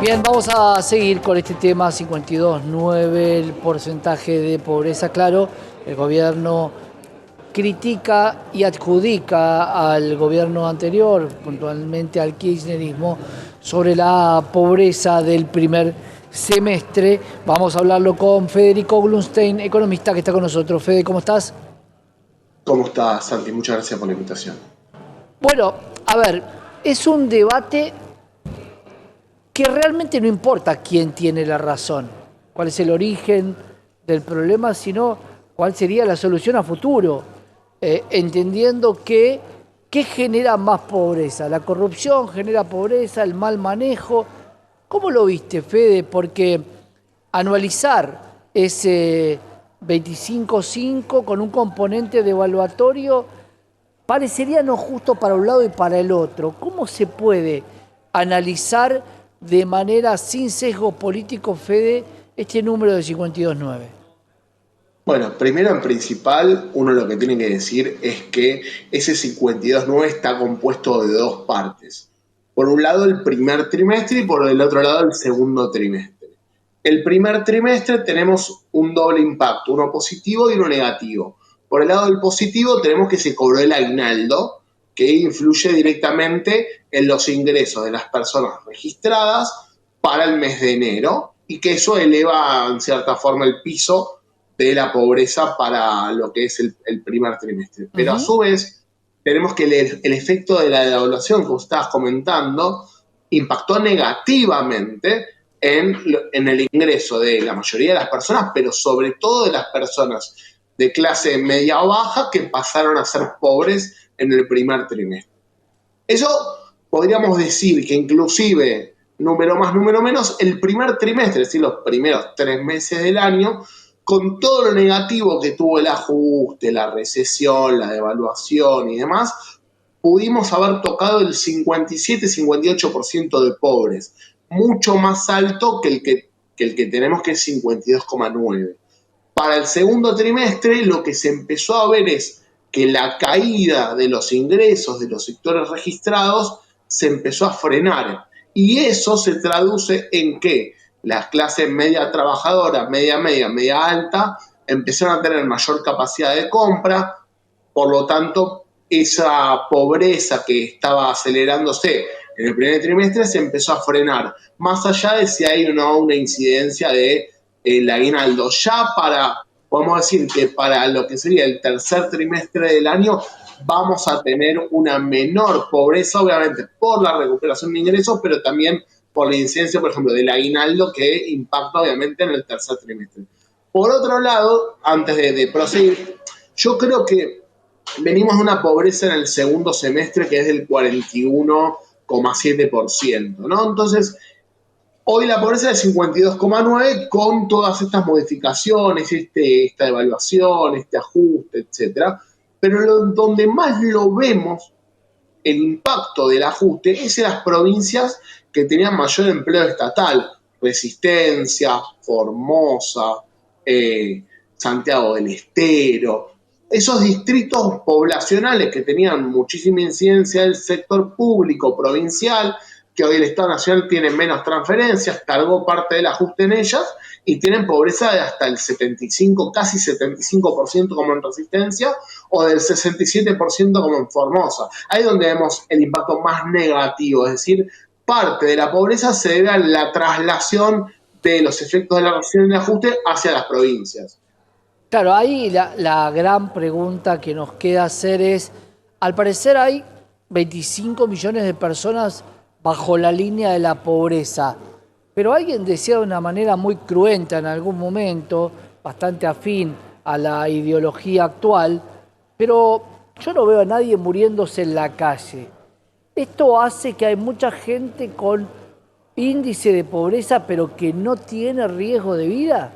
Bien, vamos a seguir con este tema 52.9, el porcentaje de pobreza. Claro, el gobierno critica y adjudica al gobierno anterior, puntualmente al kirchnerismo, sobre la pobreza del primer semestre. Vamos a hablarlo con Federico Glunstein, economista que está con nosotros. Fede, ¿cómo estás? ¿Cómo estás, Santi? Muchas gracias por la invitación. Bueno, a ver, es un debate que realmente no importa quién tiene la razón, cuál es el origen del problema, sino cuál sería la solución a futuro, entendiendo que ¿qué genera más pobreza? La corrupción genera pobreza, el mal manejo. ¿Cómo lo viste, Fede? Porque anualizar ese 25.5 con un componente devaluatorio parecería no justo para un lado y para el otro. ¿Cómo se puede analizar de manera sin sesgo político, Fede, este número de 52.9? Bueno, primero en principal, uno lo que tiene que decir es que ese 52.9 está compuesto de dos partes. Por un lado el primer trimestre y por el otro lado el segundo trimestre. El primer trimestre tenemos un doble impacto, uno positivo y uno negativo. Por el lado del positivo tenemos que se cobró el aguinaldo, que influye directamente en los ingresos de las personas registradas para el mes de enero y que eso eleva en cierta forma el piso de la pobreza para lo que es el primer trimestre. Pero a su vez, tenemos que el efecto de la devaluación que vos estabas comentando impactó negativamente en el ingreso de la mayoría de las personas, pero sobre todo de las personas de clase media o baja que pasaron a ser pobres en el primer trimestre. Eso podríamos decir que inclusive, número más, número menos, el primer trimestre, es decir, los primeros 3 meses del año, con todo lo negativo que tuvo el ajuste, la recesión, la devaluación y demás, pudimos haber tocado el 57-58% de pobres, mucho más alto que el que tenemos, que es 52,9%. Para el segundo trimestre lo que se empezó a ver es que la caída de los ingresos de los sectores registrados se empezó a frenar. Y eso se traduce en que las clases media trabajadora, media media, media alta, empezaron a tener mayor capacidad de compra, por lo tanto, esa pobreza que estaba acelerándose en el primer trimestre se empezó a frenar, más allá de si hay o no una incidencia de el aguinaldo. Ya podemos decir que para lo que sería el tercer trimestre del año vamos a tener una menor pobreza, obviamente por la recuperación de ingresos, pero también por la incidencia, por ejemplo, del aguinaldo que impacta obviamente en el tercer trimestre. Por otro lado, antes de proseguir, yo creo que venimos de una pobreza en el segundo semestre que es del 41,7%, ¿no? Entonces, hoy la pobreza es 52,9 con todas estas modificaciones, esta evaluación, este ajuste, etcétera. Pero donde más lo vemos, el impacto del ajuste, es en las provincias que tenían mayor empleo estatal. Resistencia, Formosa, Santiago del Estero. Esos distritos poblacionales que tenían muchísima incidencia del sector público provincial, que hoy el Estado Nacional tiene menos transferencias, cargó parte del ajuste en ellas y tienen pobreza de hasta el 75, casi 75% como en Resistencia o del 67% como en Formosa. Ahí es donde vemos el impacto más negativo, es decir, parte de la pobreza se debe a la traslación de los efectos de la recesión y el ajuste hacia las provincias. Claro, ahí la gran pregunta que nos queda hacer es, al parecer hay 25 millones de personas bajo la línea de la pobreza, pero alguien decía de una manera muy cruenta en algún momento, bastante afín a la ideología actual, pero yo no veo a nadie muriéndose en la calle. Esto hace que hay mucha gente con índice de pobreza, pero que no tiene riesgo de vida.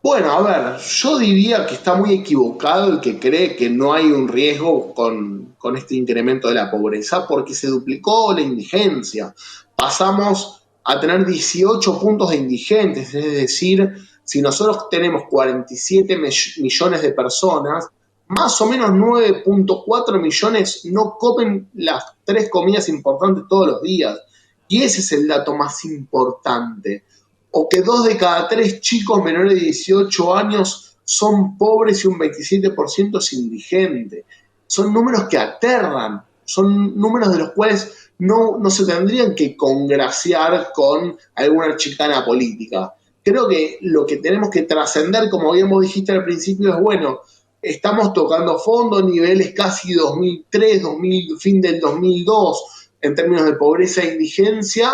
Bueno, a ver, yo diría que está muy equivocado el que cree que no hay un riesgo con este incremento de la pobreza, porque se duplicó la indigencia. Pasamos a tener 18 puntos de indigentes, es decir, si nosotros tenemos 47 millones de personas, más o menos 9,4 millones no comen las tres comidas importantes todos los días. Y ese es el dato más importante. O que 2 de cada 3 chicos menores de 18 años son pobres y un 27% es indigente. Son números que aterran, son números de los cuales no se tendrían que congraciar con alguna chicana política. Creo que lo que tenemos que trascender, como bien vos dijiste al principio, es bueno, estamos tocando fondo, niveles casi 2003, 2000, fin del 2002, en términos de pobreza e indigencia.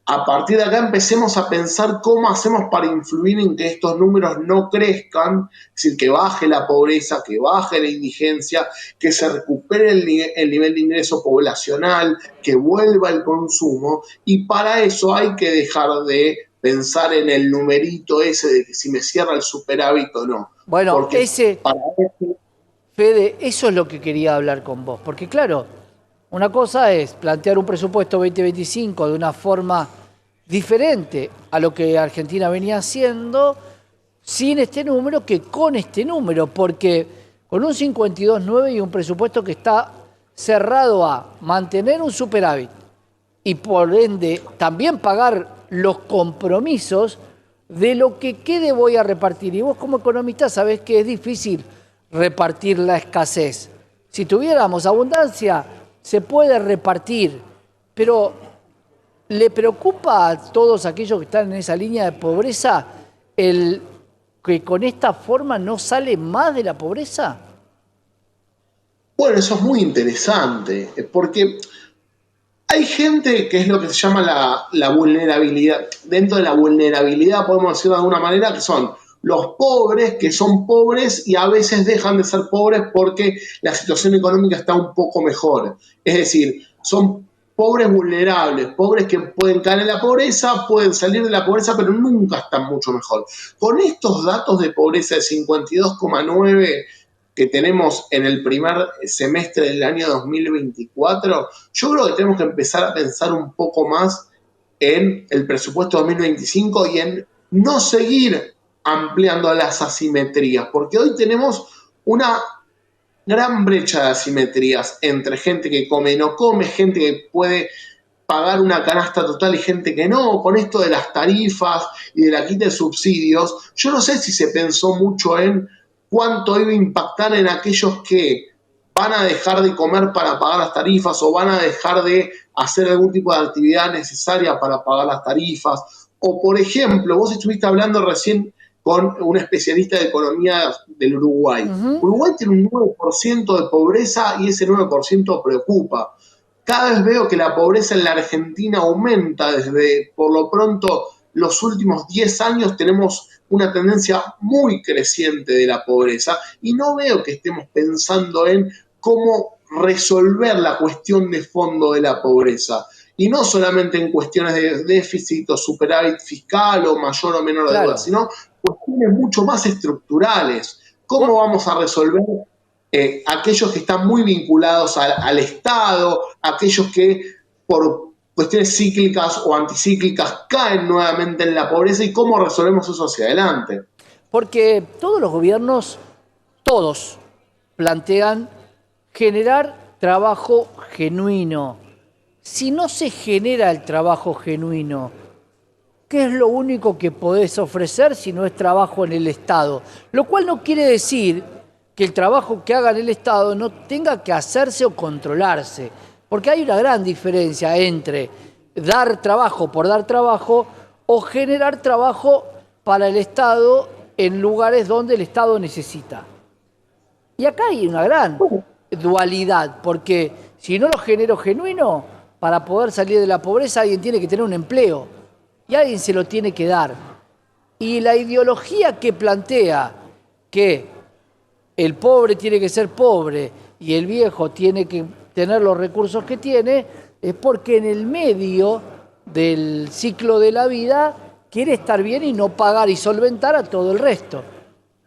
A partir de acá empecemos a pensar cómo hacemos para influir en que estos números no crezcan, es decir, que baje la pobreza, que baje la indigencia, que se recupere el nivel de ingreso poblacional, que vuelva el consumo, y para eso hay que dejar de pensar en el numerito ese de que si me cierra el superávit o no, Bueno, porque para eso. Fede, eso es lo que quería hablar con vos, porque claro, una cosa es plantear un presupuesto 2025 de una forma diferente a lo que Argentina venía haciendo, sin este número que con este número, porque con un 52,9 y un presupuesto que está cerrado a mantener un superávit y por ende también pagar los compromisos de lo que quede voy a repartir. Y vos como economista sabés que es difícil repartir la escasez. Si tuviéramos abundancia, se puede repartir, pero ¿le preocupa a todos aquellos que están en esa línea de pobreza el que con esta forma no sale más de la pobreza? Bueno, eso es muy interesante, porque hay gente que es lo que se llama la vulnerabilidad. Dentro de la vulnerabilidad podemos decir de alguna manera que son los pobres que son pobres y a veces dejan de ser pobres porque la situación económica está un poco mejor. Es decir, son pobres vulnerables, pobres que pueden caer en la pobreza, pueden salir de la pobreza, pero nunca están mucho mejor. Con estos datos de pobreza de 52,9 que tenemos en el primer semestre del año 2024, yo creo que tenemos que empezar a pensar un poco más en el presupuesto 2025 y en no seguir ampliando las asimetrías, porque hoy tenemos una gran brecha de asimetrías entre gente que come y no come, gente que puede pagar una canasta total y gente que no, con esto de las tarifas y de la quita de subsidios, yo no sé si se pensó mucho en cuánto iba a impactar en aquellos que van a dejar de comer para pagar las tarifas o van a dejar de hacer algún tipo de actividad necesaria para pagar las tarifas. O, por ejemplo, vos estuviste hablando recién con un especialista de economía del Uruguay. Uruguay tiene un 9% de pobreza y ese 9% preocupa. Cada vez veo que la pobreza en la Argentina aumenta desde, por lo pronto, los últimos 10 años tenemos una tendencia muy creciente de la pobreza y no veo que estemos pensando en cómo resolver la cuestión de fondo de la pobreza. Y no solamente en cuestiones de déficit o superávit fiscal o mayor o menor deuda, Claro. sino cuestiones mucho más estructurales. ¿Cómo vamos a resolver aquellos que están muy vinculados al Estado, aquellos que por cuestiones cíclicas o anticíclicas caen nuevamente en la pobreza y cómo resolvemos eso hacia adelante? Porque todos los gobiernos, todos, plantean generar trabajo genuino. Si no se genera el trabajo genuino, ¿qué es lo único que podés ofrecer si no es trabajo en el Estado? Lo cual no quiere decir que el trabajo que haga en el Estado no tenga que hacerse o controlarse, porque hay una gran diferencia entre dar trabajo por dar trabajo o generar trabajo para el Estado en lugares donde el Estado necesita. Y acá hay una gran dualidad, porque si no lo genero genuino, para poder salir de la pobreza alguien tiene que tener un empleo y alguien se lo tiene que dar. Y la ideología que plantea que el pobre tiene que ser pobre y el viejo tiene que tener los recursos que tiene, es porque en el medio del ciclo de la vida quiere estar bien y no pagar y solventar a todo el resto.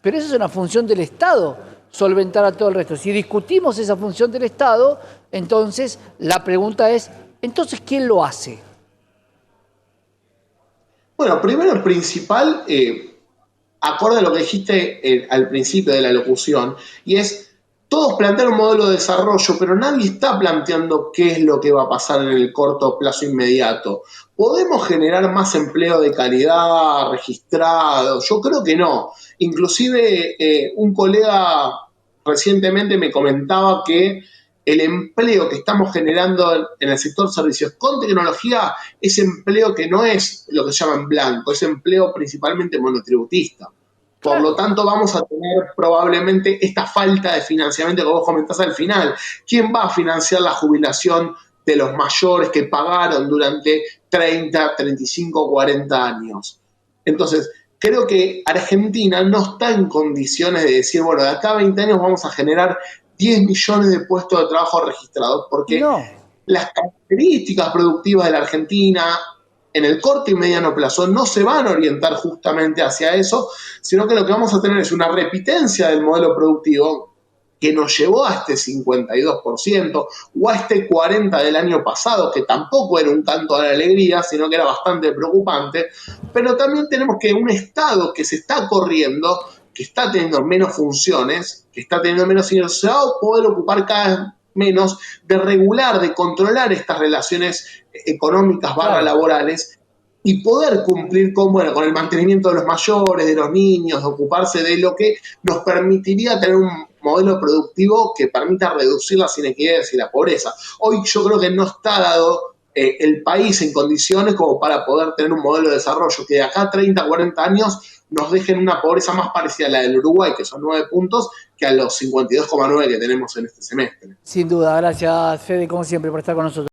Pero esa es una función del Estado, solventar a todo el resto. Si discutimos esa función del Estado, entonces la pregunta es, entonces, ¿quién lo hace? Bueno, primero el principal, acorde a lo que dijiste al principio de la locución, y es todos plantean un modelo de desarrollo, pero nadie está planteando qué es lo que va a pasar en el corto plazo inmediato. ¿Podemos generar más empleo de calidad registrado? Yo creo que no. Inclusive un colega recientemente me comentaba que el empleo que estamos generando en el sector servicios con tecnología es empleo que no es lo que se llama en blanco, es empleo principalmente monotributista. Por lo Claro, tanto, vamos a tener probablemente esta falta de financiamiento que vos comentás al final. ¿Quién va a financiar la jubilación de los mayores que pagaron durante 30, 35, 40 años? Entonces, creo que Argentina no está en condiciones de decir, bueno, de acá a 20 años vamos a generar 10 millones de puestos de trabajo registrados, y porque no. las características productivas de la Argentina en el corto y mediano plazo no se van a orientar justamente hacia eso, sino que lo que vamos a tener es una repitencia del modelo productivo que nos llevó a este 52% o a este 40% del año pasado, que tampoco era un canto a la alegría, sino que era bastante preocupante, pero también tenemos que un Estado que se está corriendo, que está teniendo menos funciones, que está teniendo menos ingresos, se va a poder ocupar cada vez menos de regular, de controlar estas relaciones económicas barra Claro. laborales y poder cumplir con, bueno, con el mantenimiento de los mayores, de los niños, de ocuparse de lo que nos permitiría tener un modelo productivo que permita reducir las inequidades y la pobreza. Hoy yo creo que no está dado el país en condiciones como para poder tener un modelo de desarrollo que de acá a 30, 40 años nos dejen una pobreza más parecida a la del Uruguay, que son 9 puntos, que a los 52,9 que tenemos en este semestre. Sin duda, gracias Fede, como siempre, por estar con nosotros.